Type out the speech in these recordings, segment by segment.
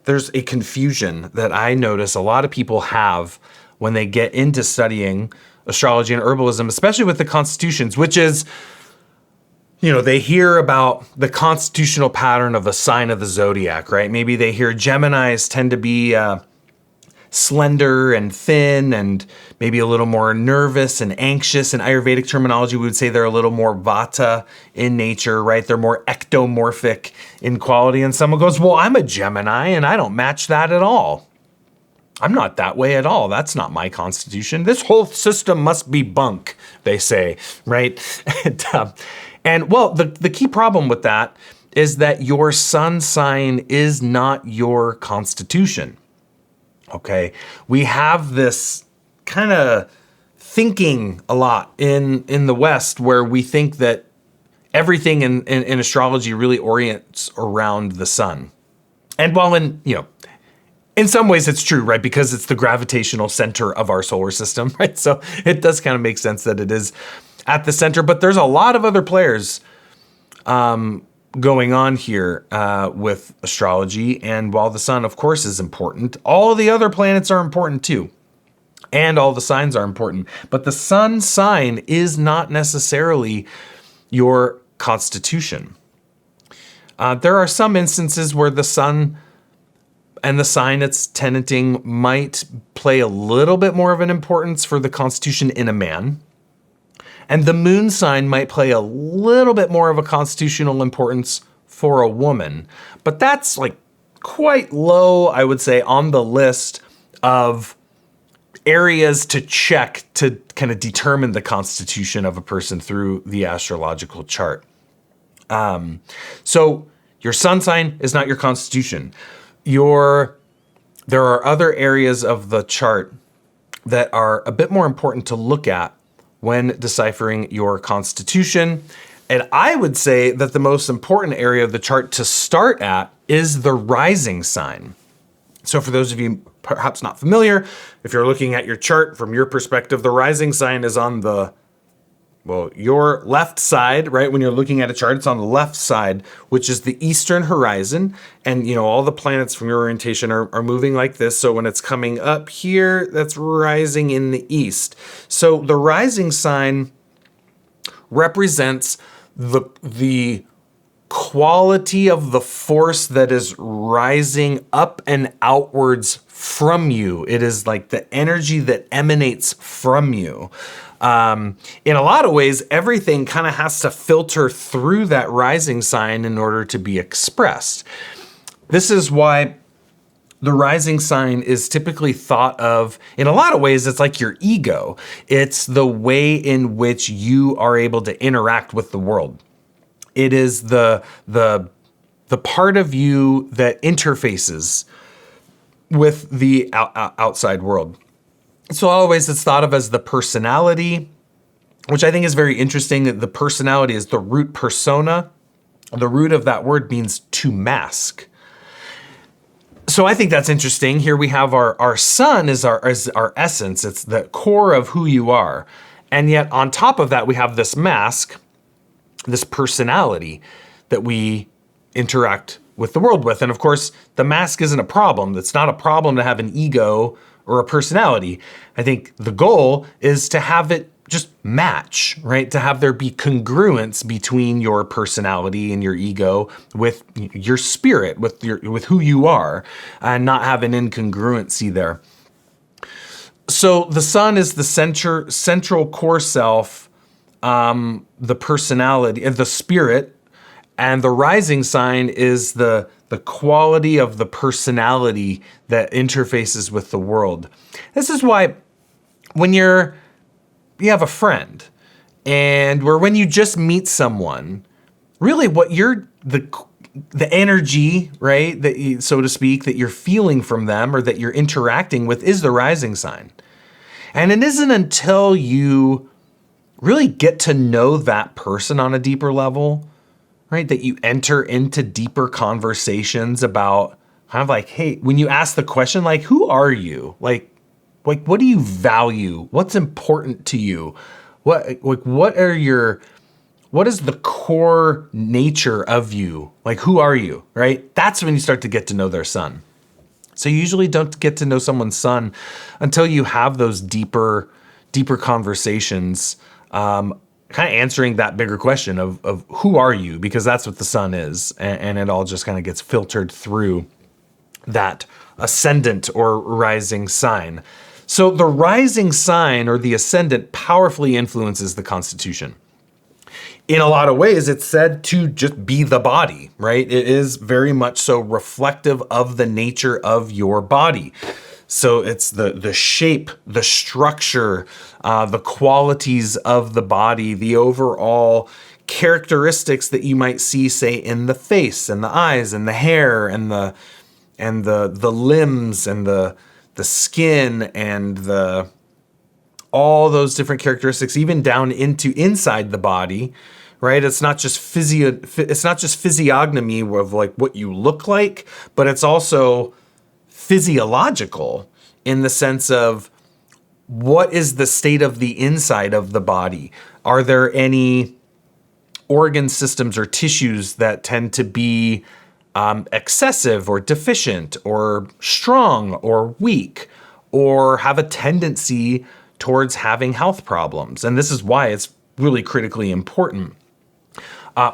there's a confusion that I notice a lot of people have when they get into studying astrology and herbalism, especially with the constitutions, which is, they hear about the constitutional pattern of a sign of the zodiac, right? Maybe they hear Geminis tend to be slender and thin and maybe a little more nervous and anxious. In Ayurvedic terminology, we would say they're a little more vata in nature, right? They're more ectomorphic in quality. And someone goes, well, I'm a Gemini and I don't match that at all. I'm not that way at all. That's not my constitution. This whole system must be bunk, they say, right? And well, the key problem with that is that your sun sign is not your constitution. Okay, we have this kind of thinking a lot in the West where we think that everything in astrology really orients around the sun. And while in some ways it's true, right? Because it's the gravitational center of our solar system, right? So it does kind of make sense that it is at the center, but there's a lot of other players going on here with astrology. And while the sun, of course, is important, all the other planets are important too. And all the signs are important. But the sun sign is not necessarily your constitution. There are some instances where the sun and the sign it's tenanting might play a little bit more of an importance for the constitution in a man. And the moon sign might play a little bit more of a constitutional importance for a woman. But that's like quite low, I would say, on the list of areas to check to kind of determine the constitution of a person through the astrological chart. So your sun sign is not your constitution. There are other areas of the chart that are a bit more important to look at when deciphering your constitution. And I would say that the most important area of the chart to start at is the rising sign. So for those of you perhaps not familiar, if you're looking at your chart from your perspective, the rising sign is on your left side, right? When you're looking at a chart, it's on the left side, which is the eastern horizon. And all the planets from your orientation are moving like this. So when it's coming up here, that's rising in the east. So the rising sign represents the quality of the force that is rising up and outwards from you. It is like the energy that emanates from you. In a lot of ways, everything kind of has to filter through that rising sign in order to be expressed. This is why the rising sign is typically thought of, in a lot of ways, it's like your ego. It's the way in which you are able to interact with the world. It is the part of you that interfaces with the outside world. So always it's thought of as the personality, which I think is very interesting. The personality is the root persona. The root of that word means to mask. So I think that's interesting. Here we have our sun is our essence. It's the core of who you are. And yet on top of that, we have this mask, this personality that we interact with the world with. And of course, the mask isn't a problem. It's not a problem to have an ego or a personality. I think the goal is to have it just match, right? To have there be congruence between your personality and your ego with your spirit, with who you are, and not have an incongruency there. So the sun is the central core self, the personality, the spirit, and the rising sign is the quality of the personality that interfaces with the world. This is why when you have a friend or when you just meet someone, really what the energy, right, that you, so to speak, that you're feeling from them or that you're interacting with is the rising sign. And it isn't until you really get to know that person on a deeper level, right, that you enter into deeper conversations about kind of like, hey, when you ask the question, like, who are you? Like what do you value? What's important to you? What is the core nature of you? Like, who are you, right? That's when you start to get to know their sun. So you usually don't get to know someone's sun until you have those deeper conversations, kind of answering that bigger question of who are you? Because that's what the sun is. And it all just kind of gets filtered through that ascendant or rising sign. So the rising sign or the ascendant powerfully influences the constitution. In a lot of ways, it's said to just be the body, right? It is very much so reflective of the nature of your body. So it's the shape, the structure, the qualities of the body, the overall characteristics that you might see, say, in the face and the eyes and the hair and the limbs and the skin and all those different characteristics, even down into inside the body, right? It's not just physiognomy of like what you look like, but it's also physiological in the sense of what is the state of the inside of the body? Are there any organ systems or tissues that tend to be excessive or deficient or strong or weak or have a tendency towards having health problems? And this is why it's really critically important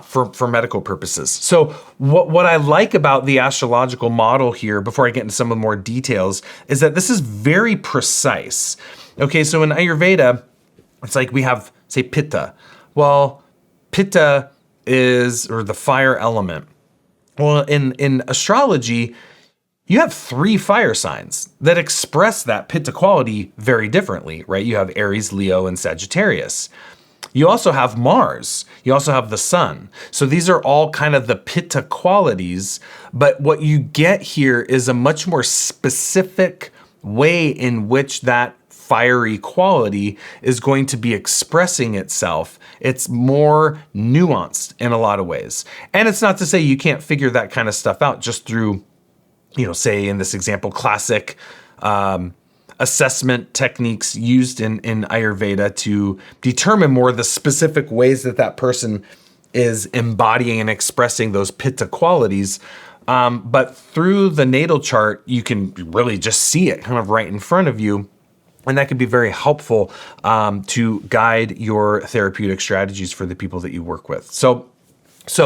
for medical purposes. So what I like about the astrological model here, before I get into some of the more details, is that this is very precise. Okay, so in Ayurveda, it's like we have, say, Pitta. Well, Pitta is, or the fire element. Well, in astrology, you have 3 fire signs that express that Pitta quality very differently, right? You have Aries, Leo, and Sagittarius. You also have Mars. You also have the sun. So these are all kind of the Pitta qualities, but what you get here is a much more specific way in which that fiery quality is going to be expressing itself. It's more nuanced in a lot of ways. And it's not to say you can't figure that kind of stuff out just through, say in this example, classic assessment techniques used in Ayurveda to determine more the specific ways that person is embodying and expressing those Pitta qualities. But through the natal chart, you can really just see it kind of right in front of you. And that can be very helpful to guide your therapeutic strategies for the people that you work with. So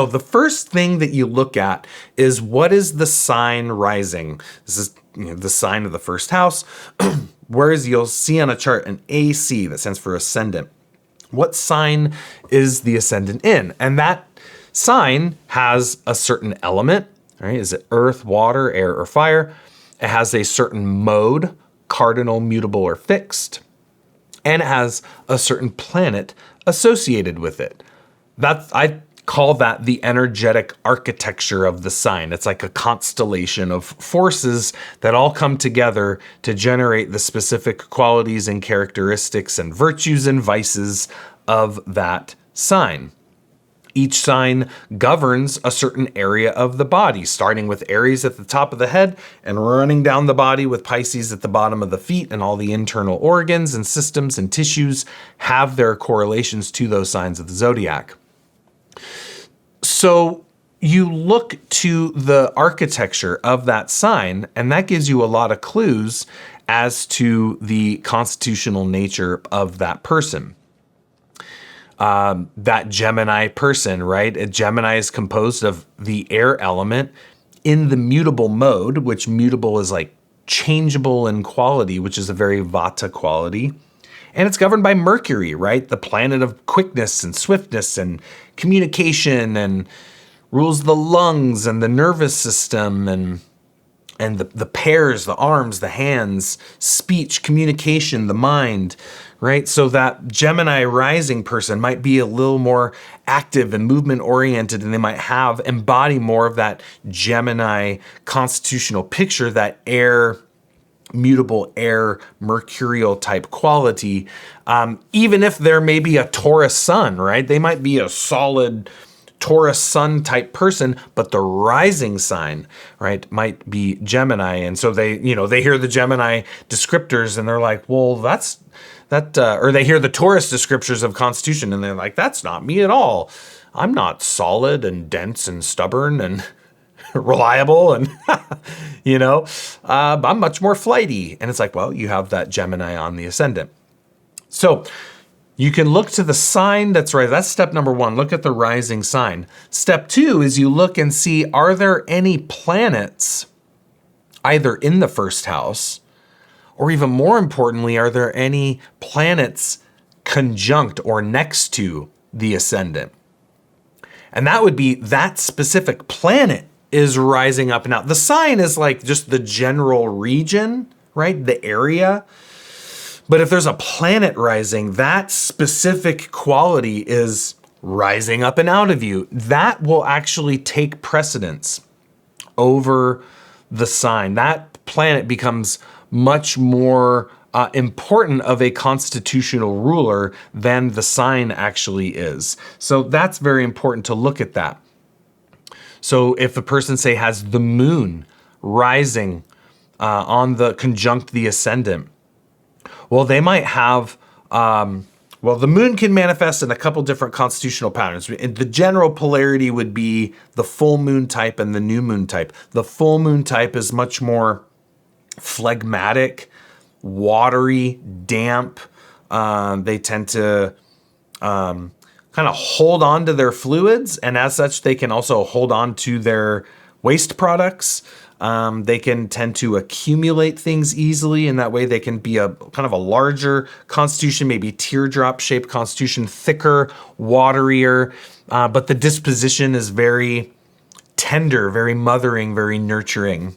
the first thing that you look at is, what is the sign rising? This is the sign of the first house. Whereas you'll see on a chart an AC that stands for ascendant. What sign is the ascendant in? And that sign has a certain element, right? Is it earth, water, air, or fire? It has a certain mode, cardinal, mutable, or fixed. And it has a certain planet associated with it. I call that the energetic architecture of the sign. It's like a constellation of forces that all come together to generate the specific qualities and characteristics and virtues and vices of that sign. Each sign governs a certain area of the body, starting with Aries at the top of the head and running down the body with Pisces at the bottom of the feet, and all the internal organs and systems and tissues have their correlations to those signs of the zodiac. So you look to the architecture of that sign, and that gives you a lot of clues as to the constitutional nature of that person. That Gemini person, right? A Gemini is composed of the air element in the mutable mode, which mutable is like changeable in quality, which is a very Vata quality. And it's governed by Mercury, right? The planet of quickness and swiftness and communication, and rules the lungs and the nervous system and the pairs, the arms, the hands, speech, communication, the mind, right? So that Gemini rising person might be a little more active and movement oriented, and they might embody more of that Gemini constitutional picture, that air, mutable air, mercurial type quality. Even if there may be a Taurus sun, right? They might be a solid Taurus sun type person, but the rising sign, right, might be Gemini. And so they hear the Gemini descriptors and they're like, well, or they hear the Taurus descriptors of constitution and they're like, that's not me at all. I'm not solid and dense and stubborn and reliable and, I'm much more flighty. And it's like, well, you have that Gemini on the ascendant. So you can look to the sign that's right. That's step number one. Look at the rising sign. Step two is you look and see, are there any planets either in the first house, or even more importantly, are there any planets conjunct or next to the ascendant? And that would be that specific planet is rising up and out. The sign is like just the general region, right? The area. But if there's a planet rising, that specific quality is rising up and out of you. That will actually take precedence over the sign. That planet becomes much more important of a constitutional ruler than the sign actually is. So that's very important to look at that. So if a person, say, has the moon rising on the conjunct the ascendant, well, they might have, the moon can manifest in a couple different constitutional patterns. The general polarity would be the full moon type and the new moon type. The full moon type is much more phlegmatic, watery, damp. They tend to kind of hold on to their fluids, and as such, they can also hold on to their waste products. They can tend to accumulate things easily, and that way they can be a kind of a larger constitution, maybe teardrop shaped constitution, thicker, waterier, but the disposition is very tender, very mothering, very nurturing.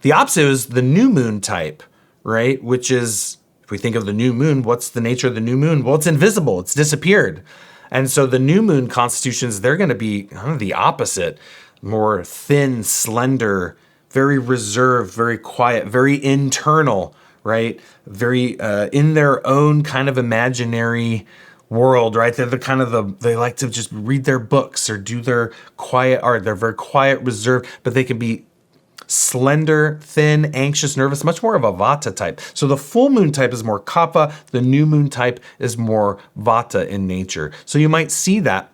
The opposite is the new moon type, right? Which is, if we think of the new moon, what's the nature of the new moon? Well, it's invisible, it's disappeared. And so the new moon constitutions, they're going to be kind of the opposite. More thin, slender, very reserved, very quiet, very internal, right? Very in their own kind of imaginary world, right? They're the kind of they like to just read their books or do their quiet art. They're very quiet, reserved, but they can be slender, thin, anxious, nervous, much more of a Vata type. So the full moon type is more Kapha. The new moon type is more Vata in nature. So you might see that.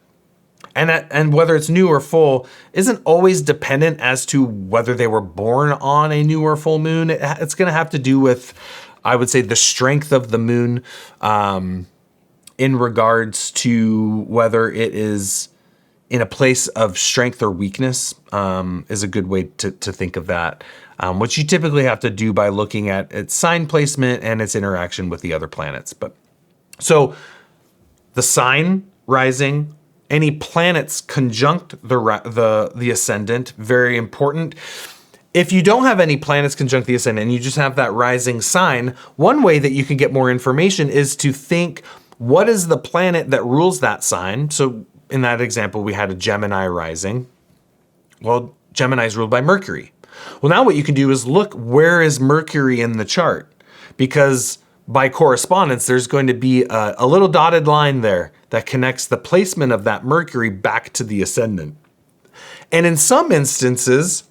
And whether it's new or full isn't always dependent as to whether they were born on a new or full moon. It's going to have to do with, I would say, the strength of the moon in regards to whether it is in a place of strength or weakness is a good way to think of that, which you typically have to do by looking at its sign placement and its interaction with the other planets. But so the sign rising, any planets conjunct the ascendant, very important. If you don't have any planets conjunct the ascendant and you just have that rising sign, one way that you can get more information is to think, what is the planet that rules that sign? So in that example, we had a Gemini rising. Well, Gemini is ruled by Mercury. Well, now what you can do is look, where is Mercury in the chart? Because by correspondence, there's going to be a little dotted line there that connects the placement of that Mercury back to the ascendant. And in some instances,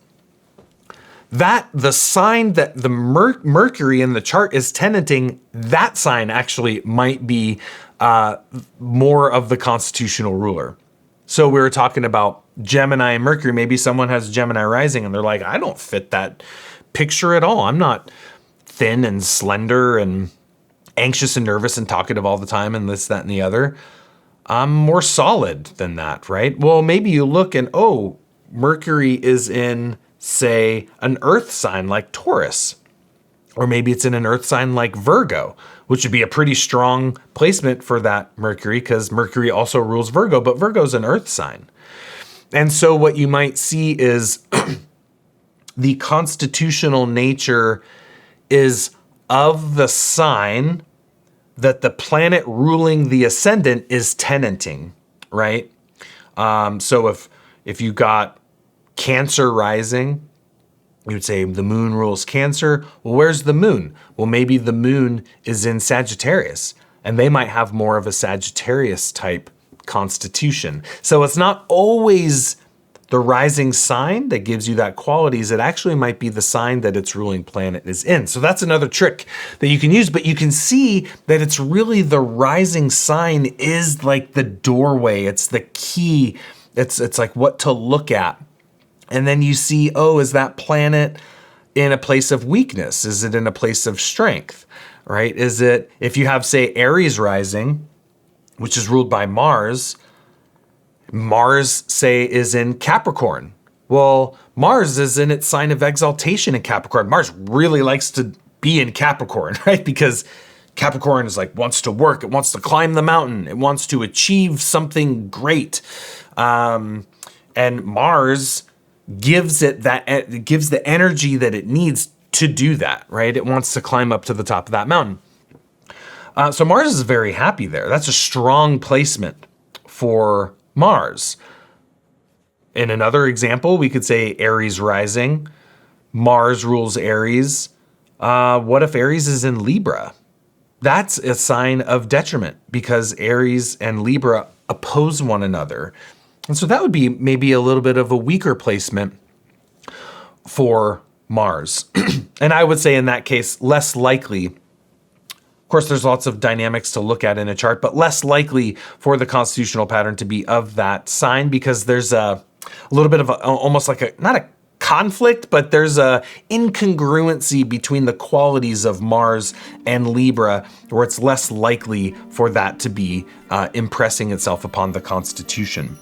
that the sign that the Mercury in the chart is tenanting, that sign actually might be more of the constitutional ruler. So we were talking about Gemini and Mercury. Maybe someone has Gemini rising and they're like, I don't fit that picture at all. I'm not thin and slender and anxious and nervous and talkative all the time and this, that, and the other. I'm more solid than that, right? Well, maybe you look and, oh, Mercury is in, say, an earth sign like Taurus, or maybe it's in an earth sign like Virgo, which would be a pretty strong placement for that Mercury because Mercury also rules Virgo, but Virgo's an earth sign. And so what you might see is the constitutional nature is of the sign that the planet ruling the ascendant is tenanting, right? So if you got Cancer rising, you would say the moon rules Cancer. Well, where's the moon? Well, maybe the moon is in Sagittarius, and they might have more of a Sagittarius type constitution. So it's not always the rising sign that gives you that qualities. It actually might be the sign that its ruling planet is in. So that's another trick that you can use, but you can see that it's really the rising sign is like the doorway. It's the key. It's like what to look at And then you see, oh, is that planet in a place of weakness? Is it in a place of strength, right? Is it, if you have, say, Aries rising, which is ruled by Mars, say, is in Capricorn. Well, Mars is in its sign of exaltation in Capricorn. Mars really likes to be in Capricorn, right? Because Capricorn is like, wants to work, it wants to climb the mountain, it wants to achieve something great. And Mars gives the energy that it needs to do that, right? It wants to climb up to the top of that mountain. So Mars is very happy there. That's a strong placement for Mars. In another example, we could say Aries rising. Mars rules Aries. What if Aries is in Libra? That's a sign of detriment because Aries and Libra oppose one another. And so that would be maybe a little bit of a weaker placement for Mars. And I would say in that case, less likely. Of course, there's lots of dynamics to look at in a chart, but less likely for the constitutional pattern to be of that sign because there's a little bit of almost like not a conflict, but there's a incongruency between the qualities of Mars and Libra, where it's less likely for that to be impressing itself upon the constitution.